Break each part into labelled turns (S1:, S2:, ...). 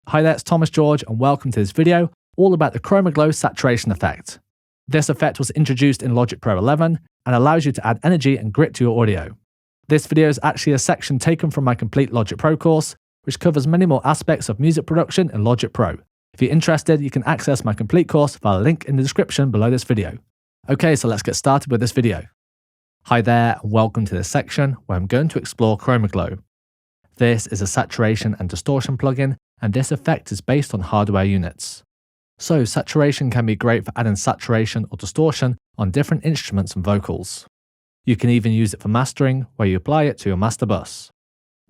S1: Hi there, it's Thomas George and welcome to this video all about the ChromaGlow Saturation Effect. This effect was introduced in Logic Pro 11 and allows you to add energy and grit to your audio. This video is actually a section taken from my complete Logic Pro course, which covers many more aspects of music production in Logic Pro. If you're interested, you can access my complete course via the link in the description below this video. Okay, so let's get started with this video. Hi there and welcome to this section where I'm going to explore ChromaGlow. This is a saturation and distortion plugin, and this effect is based on hardware units. So saturation can be great for adding saturation or distortion on different instruments and vocals. You can even use it for mastering, where you apply it to your master bus.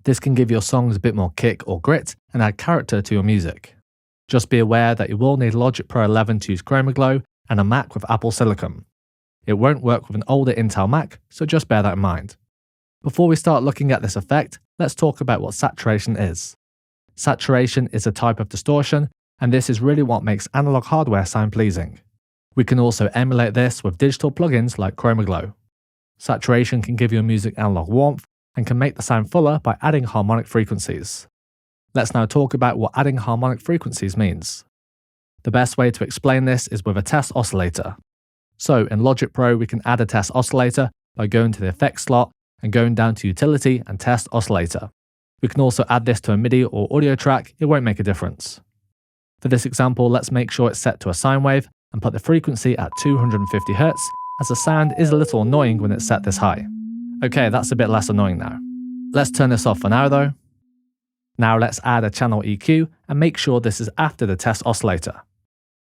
S1: This can give your songs a bit more kick or grit and add character to your music. Just be aware that you will need Logic Pro 11 to use ChromaGlow and a Mac with Apple Silicon. It won't work with an older Intel Mac, so just bear that in mind. Before we start looking at this effect, let's talk about what saturation is. Saturation is a type of distortion, and this is really what makes analog hardware sound pleasing. We can also emulate this with digital plugins like ChromaGlow. Saturation can give your music analog warmth and can make the sound fuller by adding harmonic frequencies. Let's now talk about what adding harmonic frequencies means. The best way to explain this is with a test oscillator. So in Logic Pro, we can add a test oscillator by going to the effects slot and going down to Utility and Test Oscillator. We can also add this to a MIDI or audio track, it won't make a difference. For this example, let's make sure it's set to a sine wave and put the frequency at 250 Hz, as the sound is a little annoying when it's set this high. Okay, that's a bit less annoying now. Let's turn this off for now though. Now let's add a channel EQ and make sure this is after the test oscillator.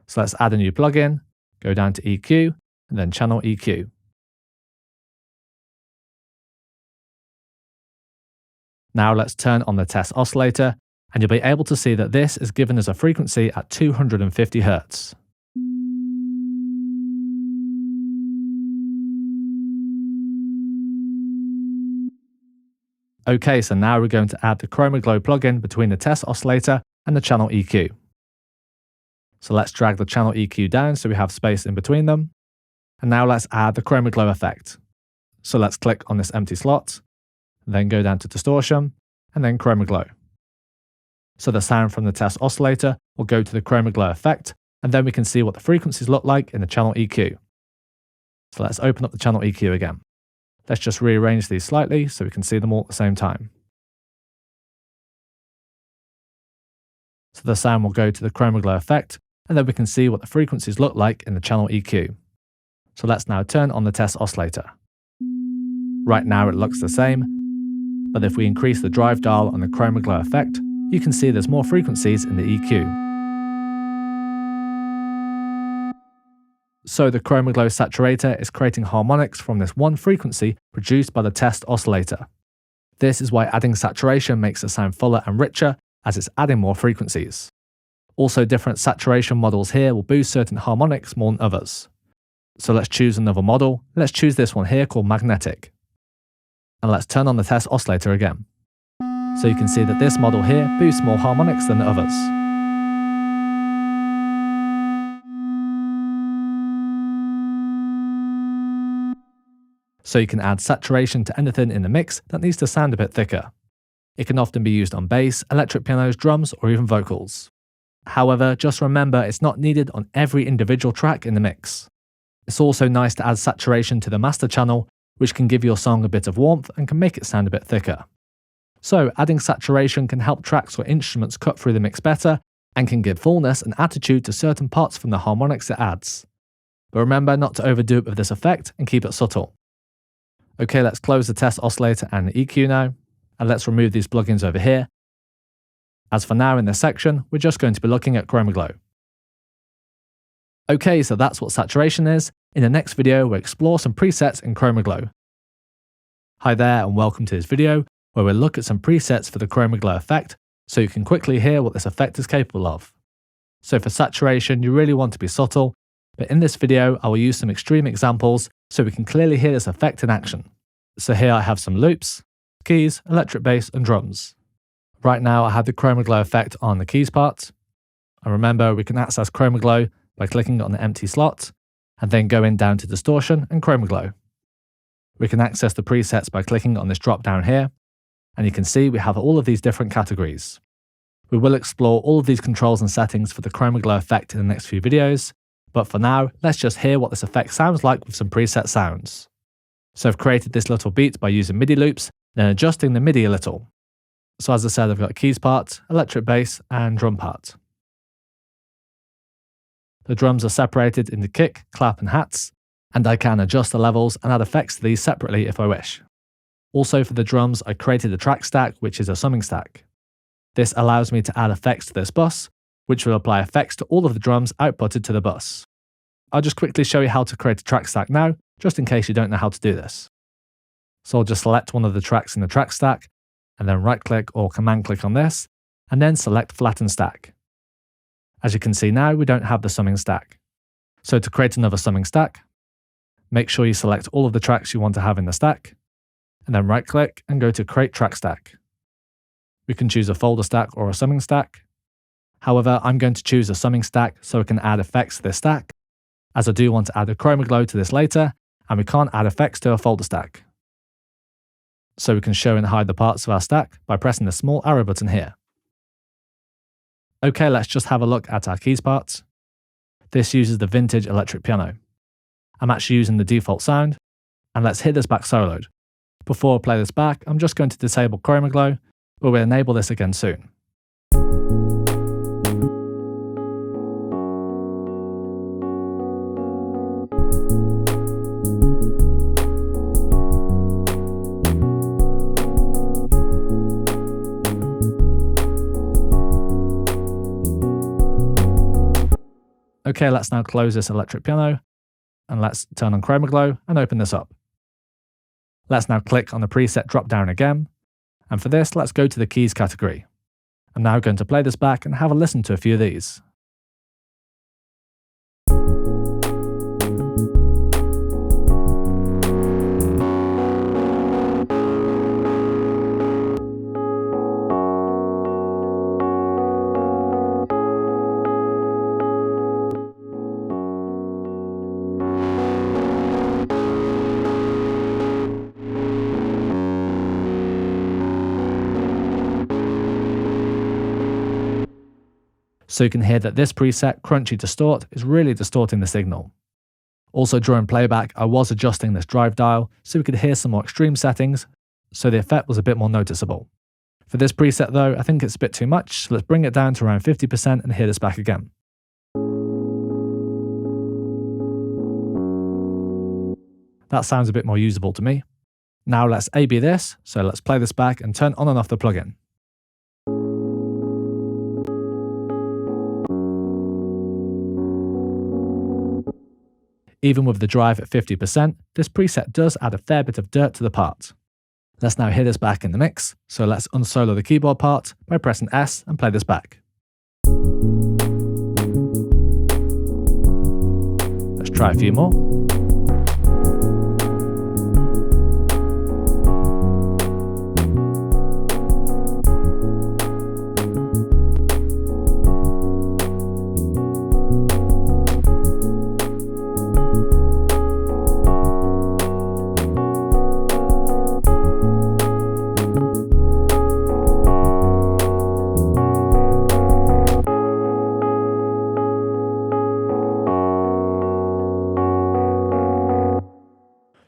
S1: So let's add a new plugin, go down to EQ, and then channel EQ. Now let's turn on the test oscillator, and you'll be able to see that this is given as a frequency at 250 Hz. Okay, so now we're going to add the ChromaGlow plugin between the test oscillator and the channel EQ. So let's drag the channel EQ down so we have space in between them. And now let's add the ChromaGlow effect. So let's click on this empty slot, then go down to distortion, and then ChromaGlow. So the sound from the test oscillator will go to the ChromaGlow effect, and then we can see what the frequencies look like in the channel EQ. So let's open up the channel EQ again. Let's just rearrange these slightly so we can see them all at the same time. So the sound will go to the ChromaGlow effect, and then we can see what the frequencies look like in the channel EQ. So let's now turn on the test oscillator. Right now it looks the same, but if we increase the drive dial on the ChromaGlow effect, you can see there's more frequencies in the EQ. So the ChromaGlow saturator is creating harmonics from this one frequency produced by the test oscillator. This is why adding saturation makes the sound fuller and richer, as it's adding more frequencies. Also, different saturation models here will boost certain harmonics more than others. So let's choose another model. Let's choose this one here called Magnetic. And let's turn on the test oscillator again. So you can see that this model here boosts more harmonics than the others. So you can add saturation to anything in the mix that needs to sound a bit thicker. It can often be used on bass, electric pianos, drums, or even vocals. However, just remember it's not needed on every individual track in the mix. It's also nice to add saturation to the master channel, which can give your song a bit of warmth and can make it sound a bit thicker. So adding saturation can help tracks or instruments cut through the mix better and can give fullness and attitude to certain parts from the harmonics it adds. But remember not to overdo it with this effect and keep it subtle. Okay, let's close the test oscillator and the EQ now, and let's remove these plugins over here. As for now in this section, we're just going to be looking at ChromaGlow. Okay, so that's what saturation is. In the next video, we'll explore some presets in ChromaGlow. Hi there and welcome to this video, where we'll look at some presets for the ChromaGlow effect, so you can quickly hear what this effect is capable of. So for saturation, you really want to be subtle, but in this video, I will use some extreme examples so we can clearly hear this effect in action. So here I have some loops, keys, electric bass, and drums. Right now I have the ChromaGlow effect on the keys part. And remember, we can access ChromaGlow by clicking on the empty slot, and then going down to distortion and ChromaGlow. We can access the presets by clicking on this drop down here, and you can see we have all of these different categories. We will explore all of these controls and settings for the ChromaGlow effect in the next few videos, but for now, let's just hear what this effect sounds like with some preset sounds. So I've created this little beat by using MIDI loops, then adjusting the MIDI a little. So as I said, I've got keys part, electric bass, and drum part. The drums are separated into kick, clap, and hats, and I can adjust the levels and add effects to these separately if I wish. Also for the drums, I created a track stack, which is a summing stack. This allows me to add effects to this bus, which will apply effects to all of the drums outputted to the bus. I'll just quickly show you how to create a track stack now, just in case you don't know how to do this. So I'll just select one of the tracks in the track stack, and then right-click or command-click on this, and then select Flatten Stack. As you can see now, we don't have the summing stack. So to create another summing stack, make sure you select all of the tracks you want to have in the stack, and then right-click and go to Create Track Stack. We can choose a folder stack or a summing stack. However, I'm going to choose a summing stack so I can add effects to this stack, as I do want to add a ChromaGlow to this later, and we can't add effects to a folder stack. So we can show and hide the parts of our stack by pressing the small arrow button here. Okay, let's just have a look at our keys parts. This uses the vintage electric piano. I'm actually using the default sound, and let's hit this back soloed. Before I play this back, I'm just going to disable ChromaGlow, but we'll enable this again soon. Okay, let's now close this electric piano, and let's turn on ChromaGlow and open this up. Let's now click on the preset drop down again, and for this, let's go to the keys category. I'm now going to play this back and have a listen to a few of these. So you can hear that this preset, Crunchy Distort, is really distorting the signal. Also during playback, I was adjusting this drive dial so we could hear some more extreme settings, so the effect was a bit more noticeable. For this preset though, I think it's a bit too much, so let's bring it down to around 50% and hear this back again. That sounds a bit more usable to me. Now let's A/B this, so let's play this back and turn on and off the plugin. Even with the drive at 50%, this preset does add a fair bit of dirt to the part. Let's now hear this back in the mix, so let's unsolo the keyboard part by pressing S and play this back. Let's try a few more.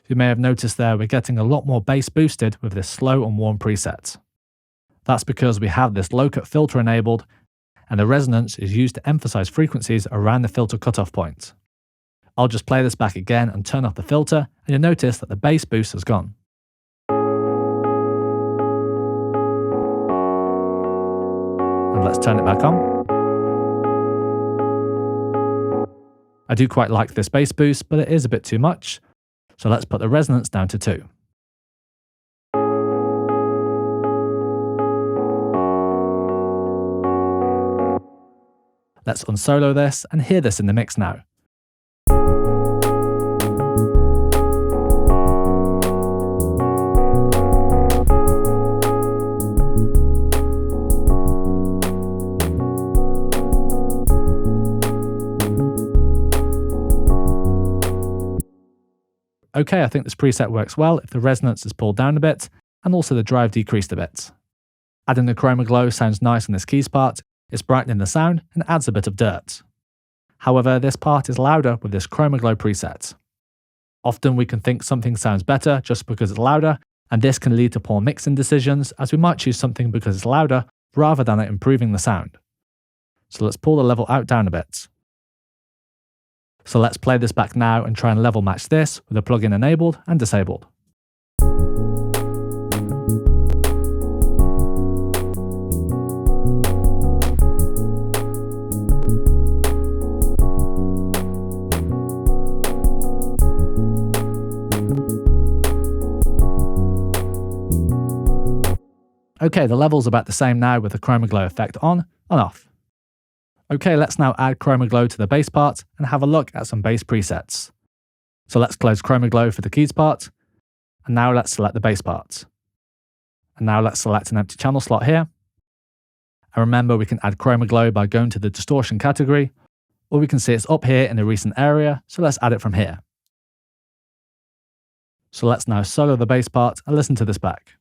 S1: You may have noticed there we're getting a lot more bass boosted with this slow and warm preset. That's because we have this low-cut filter enabled, and the resonance is used to emphasize frequencies around the filter cutoff point. I'll just play this back again and turn off the filter, and you'll notice that the bass boost has gone. And let's turn it back on. I do quite like this bass boost, but it is a bit too much. So let's put the resonance down to 2. Let's unsolo this and hear this in the mix now. Okay, I think this preset works well if the resonance is pulled down a bit, and also the drive decreased a bit. Adding the ChromaGlow sounds nice on this keys part, it's brightening the sound and adds a bit of dirt. However, this part is louder with this ChromaGlow preset. Often we can think something sounds better just because it's louder, and this can lead to poor mixing decisions, as we might choose something because it's louder rather than it improving the sound. So let's pull the level out down a bit. So let's play this back now and try and level match this with the plugin enabled and disabled. Okay, the level's about the same now with the ChromaGlow effect on and off. Okay, let's now add ChromaGlow to the bass part and have a look at some bass presets. So let's close ChromaGlow for the keys part, and now let's select the bass part. And now let's select an empty channel slot here. And remember, we can add ChromaGlow by going to the distortion category, or we can see it's up here in the recent area, so let's add it from here. So let's now solo the bass part and listen to this back.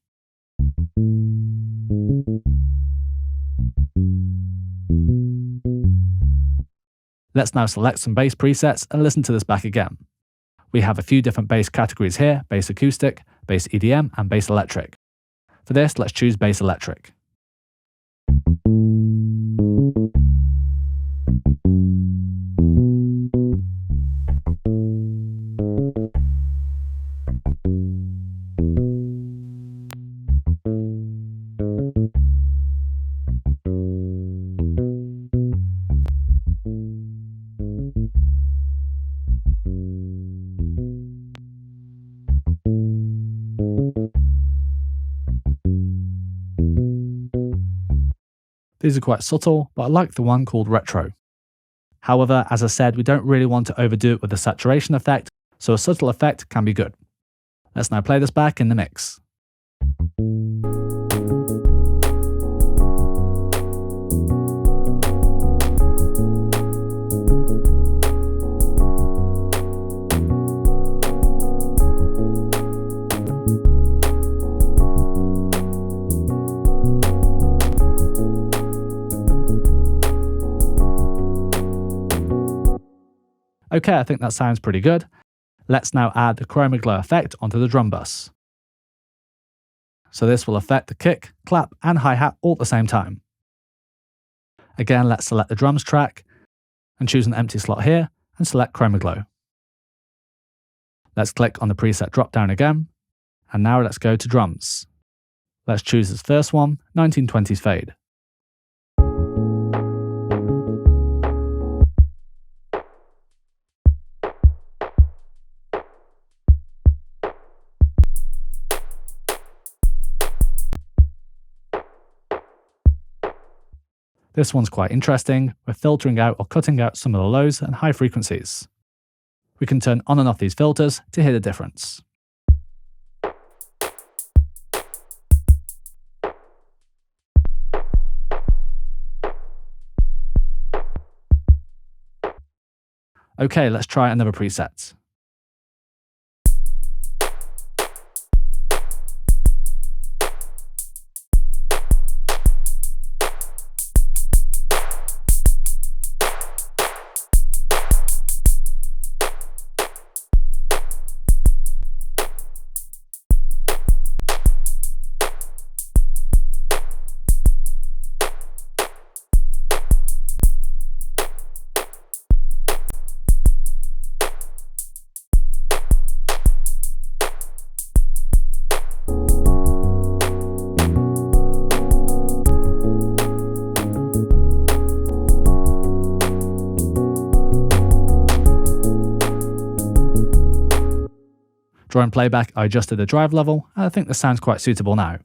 S1: Let's now select some bass presets and listen to this back again. We have a few different bass categories here: bass acoustic, bass EDM, and bass electric. For this, let's choose bass electric. These are quite subtle, but I like the one called retro. However, as I said, we don't really want to overdo it with the saturation effect, so a subtle effect can be good. Let's now play this back in the mix. Okay, I think that sounds pretty good. Let's now add the ChromaGlow effect onto the drum bus. So this will affect the kick, clap, and hi-hat all at the same time. Again, let's select the drums track and choose an empty slot here and select ChromaGlow. Let's click on the preset drop down again, and now let's go to drums. Let's choose this first one, 1920s fade. This one's quite interesting. We're filtering out or cutting out some of the lows and high frequencies. We can turn on and off these filters to hear the difference. Okay, let's try another preset. During playback, I adjusted the drive level, and I think this sounds quite suitable now.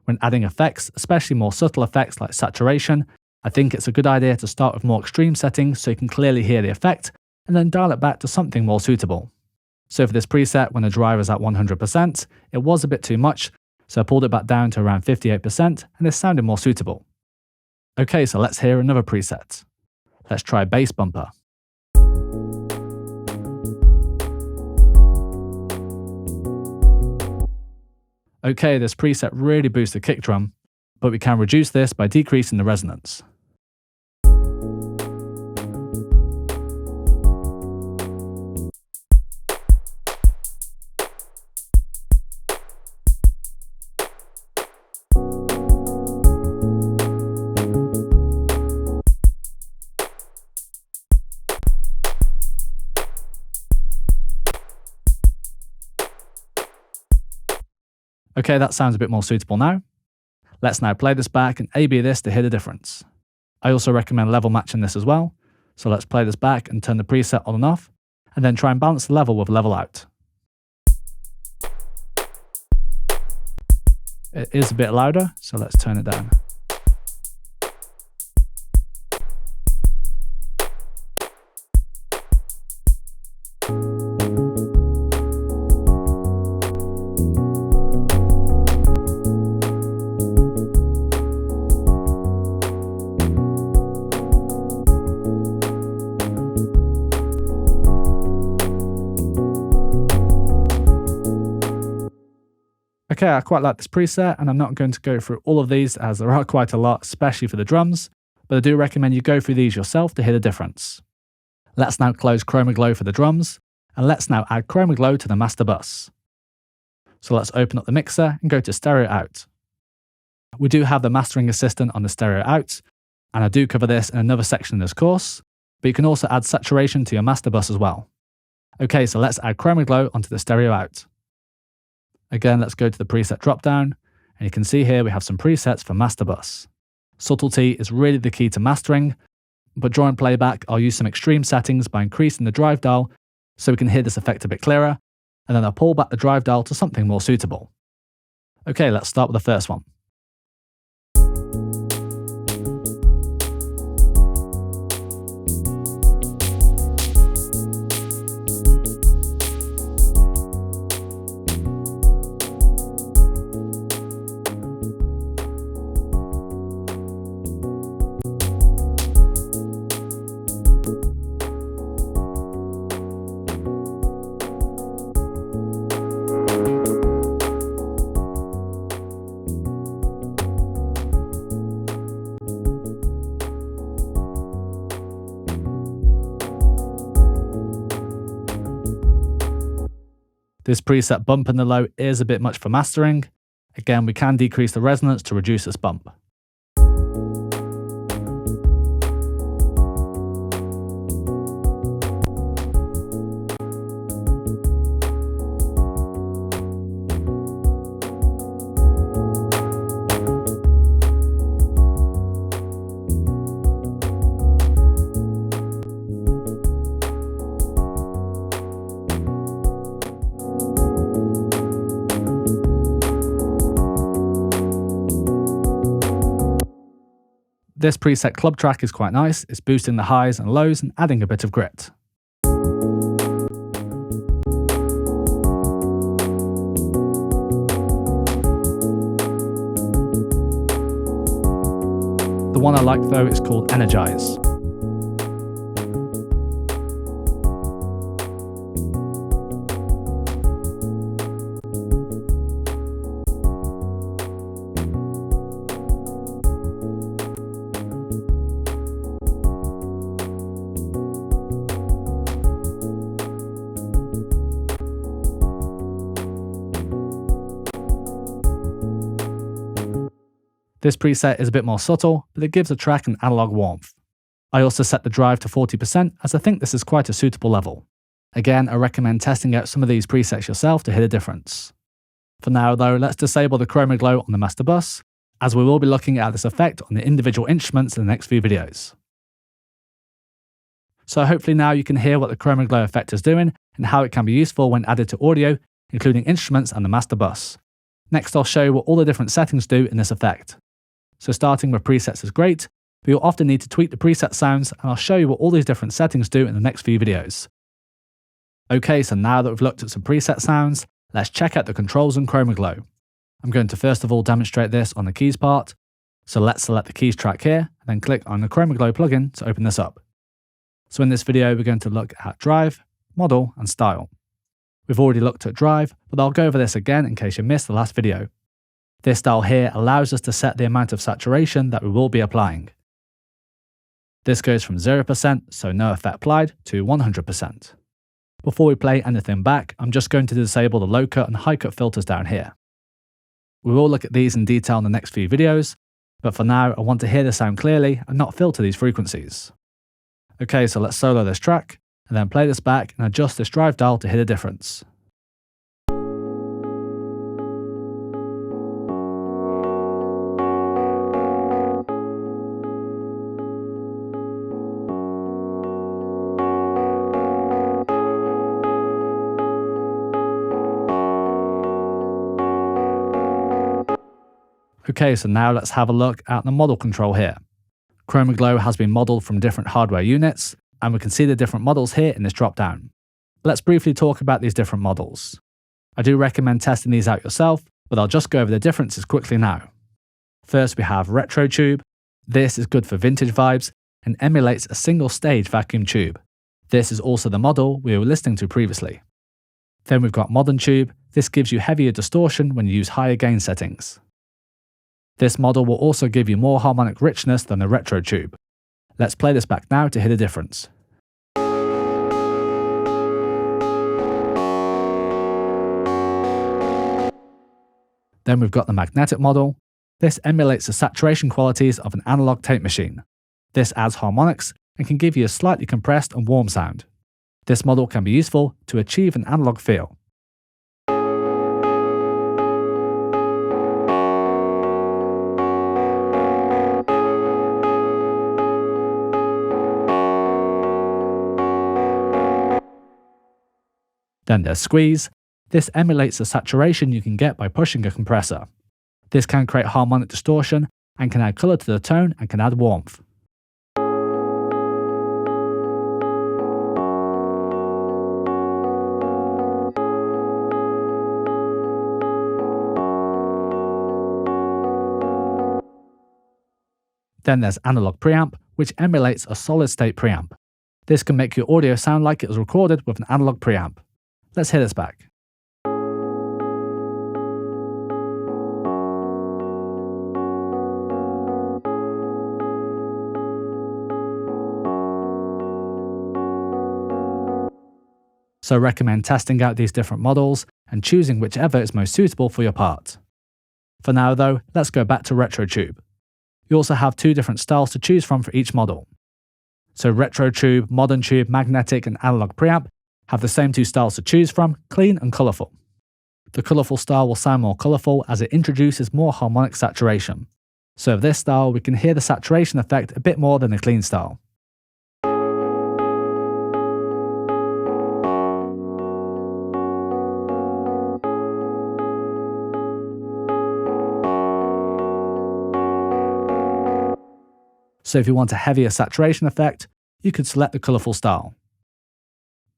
S1: When adding effects, especially more subtle effects like saturation, I think it's a good idea to start with more extreme settings so you can clearly hear the effect, and then dial it back to something more suitable. So for this preset, when the drive is at 100%, it was a bit too much, so I pulled it back down to around 58%, and this sounded more suitable. Okay, so let's hear another preset. Let's try bass bumper. Okay, this preset really boosts the kick drum, but we can reduce this by decreasing the resonance. Okay, that sounds a bit more suitable now. Let's now play this back and A/B this to hear the difference. I also recommend level matching this as well. So let's play this back and turn the preset on and off, and then try and balance the level with level out. It is a bit louder, so let's turn it down. Okay, I quite like this preset, and I'm not going to go through all of these as there are quite a lot, especially for the drums, but I do recommend you go through these yourself to hear the difference. Let's now close ChromaGlow for the drums, and let's now add ChromaGlow to the master bus. So let's open up the mixer and go to stereo out. We do have the mastering assistant on the stereo out, and I do cover this in another section in this course, but you can also add saturation to your master bus as well. Okay, so let's add ChromaGlow onto the stereo out. Again, let's go to the preset dropdown, and you can see here we have some presets for master bus. Subtlety is really the key to mastering, but during playback I'll use some extreme settings by increasing the drive dial so we can hear this effect a bit clearer, and then I'll pull back the drive dial to something more suitable. Okay, let's start with the first one. This preset bump in the low is a bit much for mastering. Again, we can decrease the resonance to reduce this bump. This preset club track is quite nice. It's boosting the highs and lows and adding a bit of grit. The one I like though is called Energize. This preset is a bit more subtle, but it gives the track an analog warmth. I also set the drive to 40% as I think this is quite a suitable level. Again, I recommend testing out some of these presets yourself to hear the difference. For now though, let's disable the ChromaGlow on the master bus, as we will be looking at this effect on the individual instruments in the next few videos. So hopefully now you can hear what the ChromaGlow effect is doing and how it can be useful when added to audio, including instruments and the master bus. Next I'll show you what all the different settings do in this effect. So starting with presets is great, but you'll often need to tweak the preset sounds, and I'll show you what all these different settings do in the next few videos. Okay, so now that we've looked at some preset sounds, let's check out the controls in ChromaGlow. I'm going to first of all demonstrate this on the keys part. So let's select the keys track here, and then click on the ChromaGlow plugin to open this up. So in this video, we're going to look at drive, model, and style. We've already looked at drive, but I'll go over this again in case you missed the last video. This dial here allows us to set the amount of saturation that we will be applying. This goes from 0%, so no effect applied, to 100%. Before we play anything back, I'm just going to disable the low cut and high cut filters down here. We will look at these in detail in the next few videos, but for now I want to hear the sound clearly and not filter these frequencies. Okay, so let's solo this track, and then play this back and adjust this drive dial to hear the difference. Okay, so now let's have a look at the model control here. ChromaGlow has been modeled from different hardware units, and we can see the different models here in this drop-down. Let's briefly talk about these different models. I do recommend testing these out yourself, but I'll just go over the differences quickly now. First we have Retro Tube. This is good for vintage vibes and emulates a single stage vacuum tube. This is also the model we were listening to previously. Then we've got Modern Tube. This gives you heavier distortion when you use higher gain settings. This model will also give you more harmonic richness than the Retro Tube. Let's play this back now to hear the difference. Then we've got the magnetic model. This emulates the saturation qualities of an analog tape machine. This adds harmonics and can give you a slightly compressed and warm sound. This model can be useful to achieve an analog feel. Then there's Squeeze. This emulates the saturation you can get by pushing a compressor. This can create harmonic distortion and can add colour to the tone and can add warmth. Then there's Analog Preamp, which emulates a solid-state preamp. This can make your audio sound like it was recorded with an analog preamp. Let's hear this back. So I recommend testing out these different models and choosing whichever is most suitable for your part. For now though, let's go back to Retro Tube. You also have two different styles to choose from for each model. So Retro Tube, Modern Tube, Magnetic and Analog Preamp have the same two styles to choose from, clean and colourful. The colourful style will sound more colourful as it introduces more harmonic saturation. So with this style we can hear the saturation effect a bit more than the clean style. So if you want a heavier saturation effect, you could select the colourful style.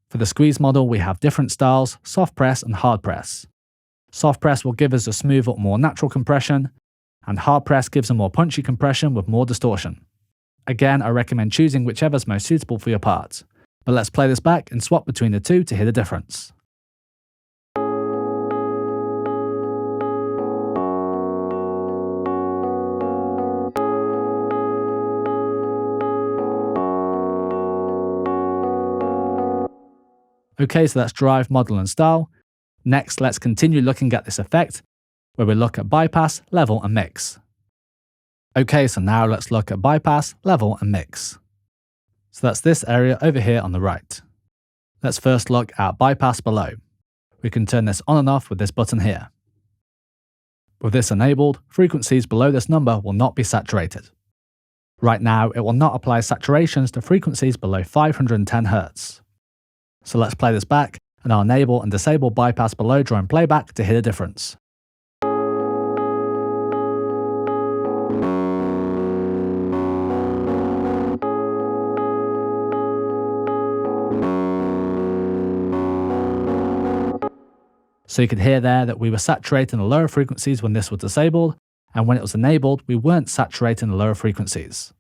S1: For the Squeeze model, we have different styles, soft press and hard press. Soft press will give us a smoother, more natural compression, and hard press gives a more punchy compression with more distortion. Again, I recommend choosing whichever is most suitable for your part. But let's play this back and swap between the two to hear the difference. Okay, so that's drive, model and style. Next, let's continue looking at this effect, where we look at bypass, level and mix. Okay, so now let's look at bypass, level and mix. So that's this area over here on the right. Let's first look at bypass below. We can turn this on and off with this button here. With this enabled, frequencies below this number will not be saturated. Right now, it will not apply saturations to frequencies below 510 Hz. So let's play this back, and I'll enable and disable bypass below during playback to hear the difference. So you can hear there that we were saturating the lower frequencies when this was disabled, and when it was enabled, we weren't saturating the lower frequencies.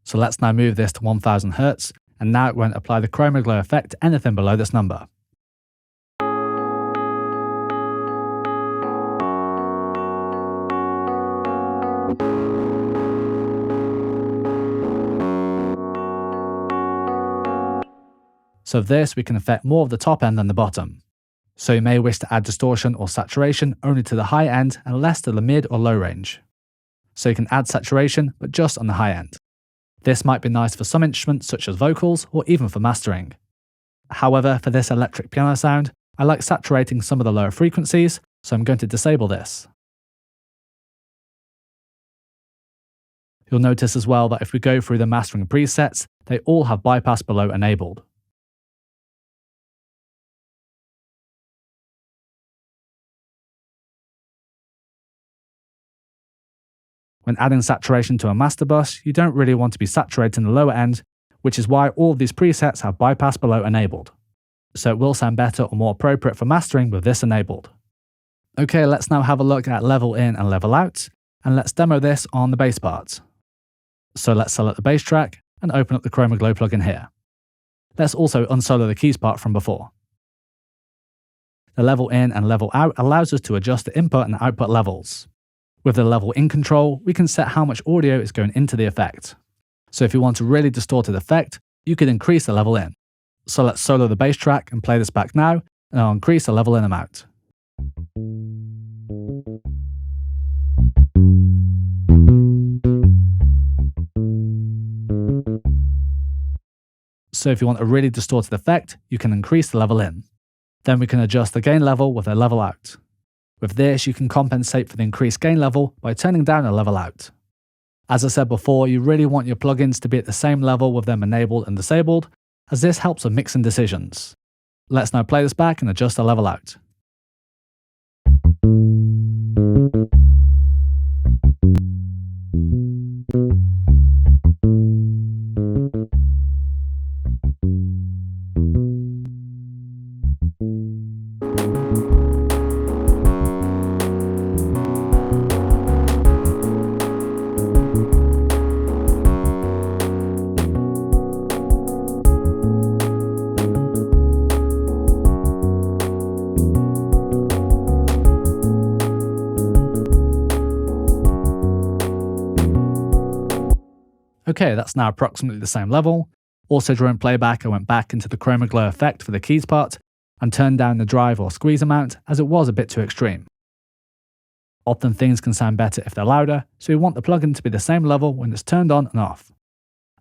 S1: So let's now move this to 1000 Hz, and now it won't apply the ChromaGlow effect to anything below this number. So with this, we can affect more of the top end than the bottom. So you may wish to add distortion or saturation only to the high end and less to the mid or low range. So you can add saturation, but just on the high end. This might be nice for some instruments such as vocals or even for mastering. However, for this electric piano sound, I like saturating some of the lower frequencies, so I'm going to disable this. You'll notice as well that if we go through the mastering presets, they all have bypass below enabled. When adding saturation to a master bus, you don't really want to be saturating the lower end, which is why all of these presets have bypass below enabled. So it will sound better or more appropriate for mastering with this enabled. Okay, let's now have a look at level in and level out, and let's demo this on the bass part. So let's select the bass track and open up the ChromaGlow plugin here. Let's also unsolo the keys part from before. The level in and level out allows us to adjust the input and output levels. With the level in control, we can set how much audio is going into the effect. So if you want a really distorted effect, you could increase the level in. So let's solo the bass track and play this back now, and I'll increase the level in and out. So if you want a really distorted effect, you can increase the level in. Then we can adjust the gain level with a level out. With this, you can compensate for the increased gain level by turning down a level out. As I said before, you really want your plugins to be at the same level with them enabled and disabled, as this helps with mixing decisions. Let's now play this back and adjust the level out. Okay, that's now approximately the same level. Also during playback, I went back into the ChromaGlow effect for the keys part and turned down the drive or squeeze amount as it was a bit too extreme. Often things can sound better if they're louder, so we want the plugin to be the same level when it's turned on and off.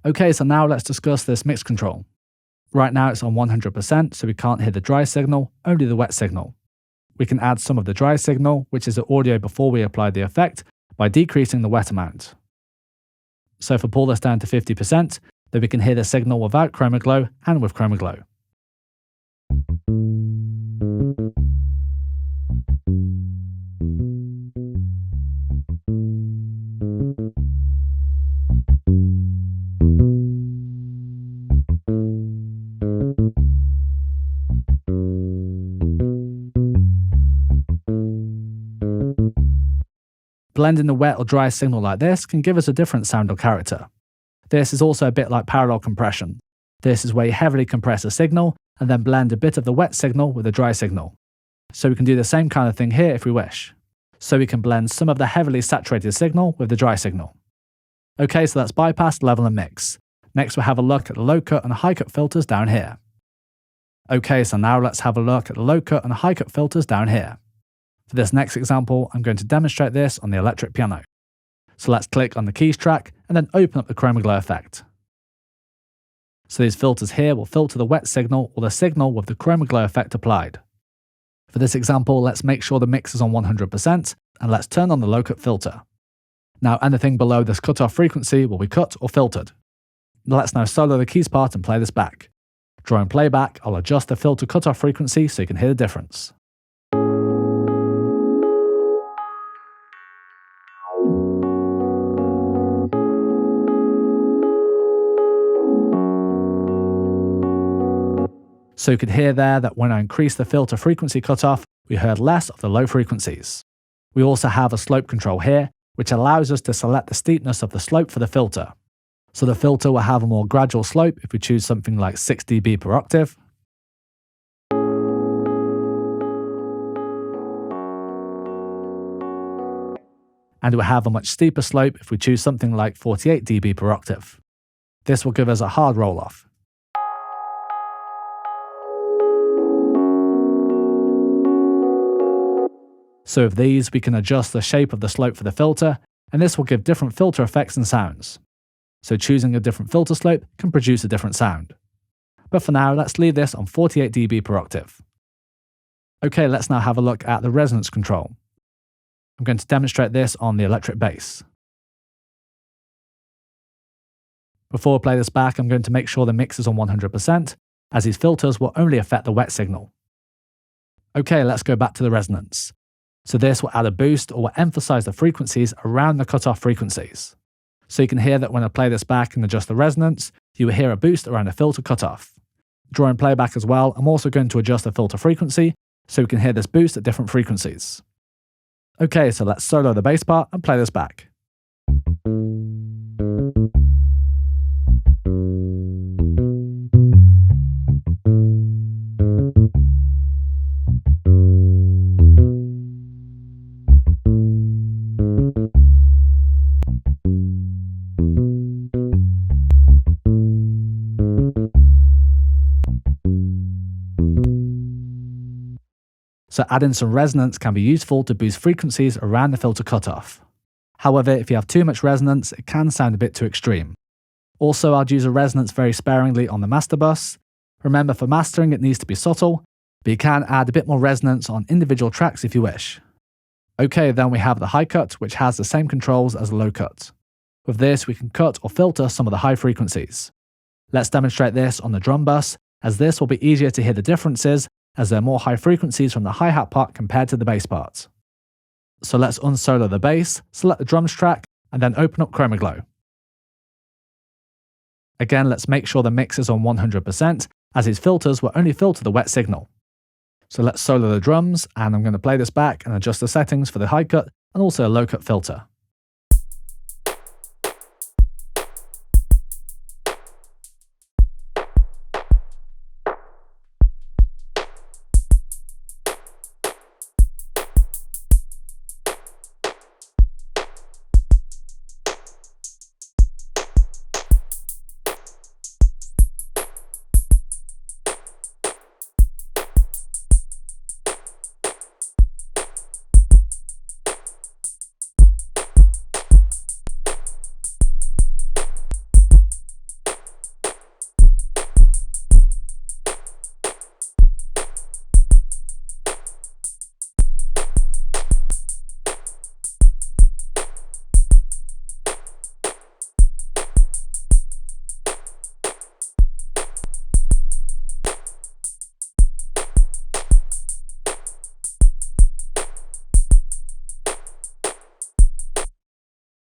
S1: Okay, so now let's discuss this mix control. Right now it's on 100%, so we can't hear the dry signal, only the wet signal. We can add some of the dry signal, which is the audio before we apply the effect, by decreasing the wet amount. So if I pull this down to 50%, then we can hear the signal without ChromaGlow and with ChromaGlow. Blending the wet or dry signal like this can give us a different sound or character. This is also a bit like parallel compression. This is where you heavily compress a signal and then blend a bit of the wet signal with the dry signal. So we can do the same kind of thing here if we wish. So we can blend some of the heavily saturated signal with the dry signal. Okay, so that's bypass, level and mix. Next we'll have a look at the low cut and high cut filters down here. Okay, so now let's have a look at the low cut and high cut filters down here. For this next example, I'm going to demonstrate this on the electric piano. So let's click on the keys track and then open up the ChromaGlow effect. So these filters here will filter the wet signal or the signal with the ChromaGlow effect applied. For this example, let's make sure the mix is on 100% and let's turn on the low cut filter. Now anything below this cutoff frequency will be cut or filtered. Let's now solo the keys part and play this back. During playback, I'll adjust the filter cutoff frequency so you can hear the difference. So you could hear there that when I increased the filter frequency cutoff, we heard less of the low frequencies. We also have a slope control here, which allows us to select the steepness of the slope for the filter. So the filter will have a more gradual slope if we choose something like 6 dB per octave. and it will have a much steeper slope if we choose something like 48 dB per octave. This will give us a hard roll-off. So with these, we can adjust the shape of the slope for the filter, and this will give different filter effects and sounds. So choosing a different filter slope can produce a different sound. But for now, let's leave this on 48 dB per octave. Okay, let's now have a look at the resonance control. I'm going to demonstrate this on the electric bass. Before I play this back, I'm going to make sure the mix is on 100%, as these filters will only affect the wet signal. Okay, let's go back to the resonance. So this will add a boost or will emphasize the frequencies around the cutoff frequencies. So you can hear that when I play this back and adjust the resonance, you will hear a boost around the filter cutoff. During playback as well, I'm also going to adjust the filter frequency so we can hear this boost at different frequencies. Okay, so let's solo the bass part and play this back. So adding some resonance can be useful to boost frequencies around the filter cutoff. However, if you have too much resonance, it can sound a bit too extreme. Also, I'd use a resonance very sparingly on the master bus. Remember, for mastering it needs to be subtle, but you can add a bit more resonance on individual tracks if you wish. Okay, then we have the high cut, which has the same controls as the low cut. With this, we can cut or filter some of the high frequencies. Let's demonstrate this on the drum bus, as this will be easier to hear the differences as there are more high frequencies from the hi-hat part compared to the bass part. So let's unsolo the bass, select the drums track, and then open up ChromaGlow. Again, let's make sure the mix is on 100%, as these filters will only filter the wet signal. So let's solo the drums, and I'm going to play this back and adjust the settings for the high cut and also a low cut filter.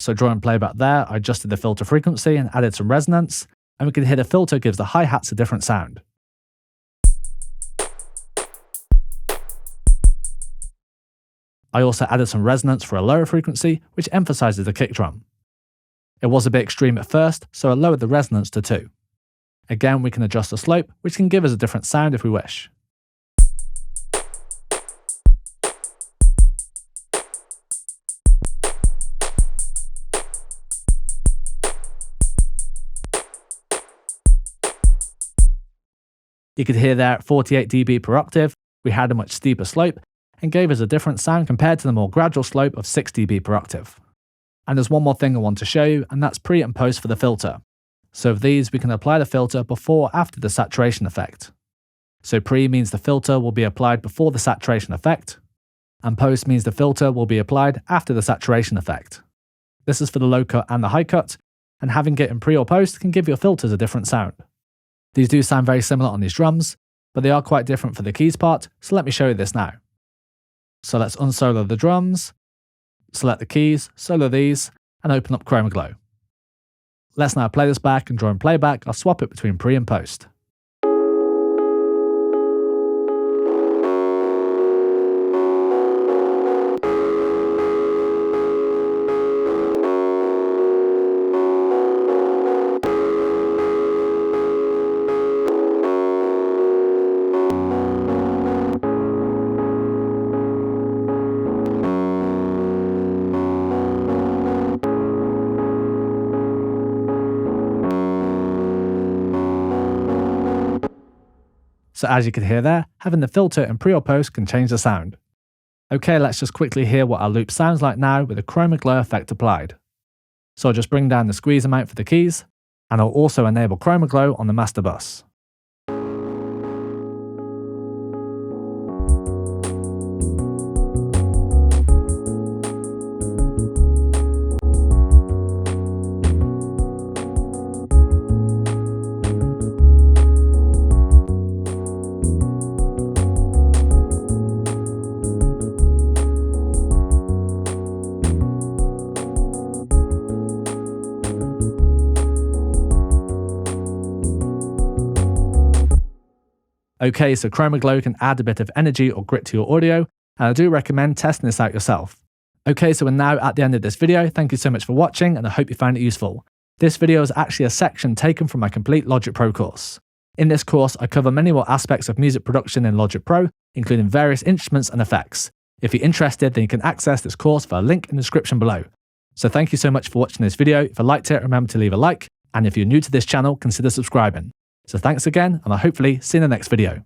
S1: So during playback there, I adjusted the filter frequency and added some resonance, and we can hear the filter gives the hi-hats a different sound. I also added some resonance for a lower frequency, which emphasizes the kick drum. It was a bit extreme at first, so I lowered the resonance to 2. Again, we can adjust the slope, which can give us a different sound if we wish. You could hear there at 48 dB per octave, we had a much steeper slope and gave us a different sound compared to the more gradual slope of 6 dB per octave. And there's one more thing I want to show you, and that's pre and post for the filter. So with these, we can apply the filter before or after the saturation effect. So pre means the filter will be applied before the saturation effect, and post means the filter will be applied after the saturation effect. This is for the low cut and the high cut, and having it in pre or post can give your filters a different sound. These do sound very similar on these drums, but they are quite different for the keys part, so let me show you this now. So let's unsolo the drums, select the keys, solo these, and open up ChromaGlow. Let's now play this back, and during playback, I'll swap it between pre and post. So as you can hear there, having the filter in pre or post can change the sound. Okay, let's just quickly hear what our loop sounds like now with the ChromaGlow effect applied. So I'll just bring down the squeeze amount for the keys, and I'll also enable ChromaGlow on the master bus. Okay, so ChromaGlow can add a bit of energy or grit to your audio, and I do recommend testing this out yourself. Okay, so we're now at the end of this video. Thank you so much for watching, and I hope you found it useful. This video is actually a section taken from my complete Logic Pro course. In this course, I cover many more aspects of music production in Logic Pro, including various instruments and effects. If you're interested, then you can access this course via a link in the description below. So thank you so much for watching this video. If you liked it, remember to leave a like, and if you're new to this channel, consider subscribing. So thanks again, and I'll hopefully see you in the next video.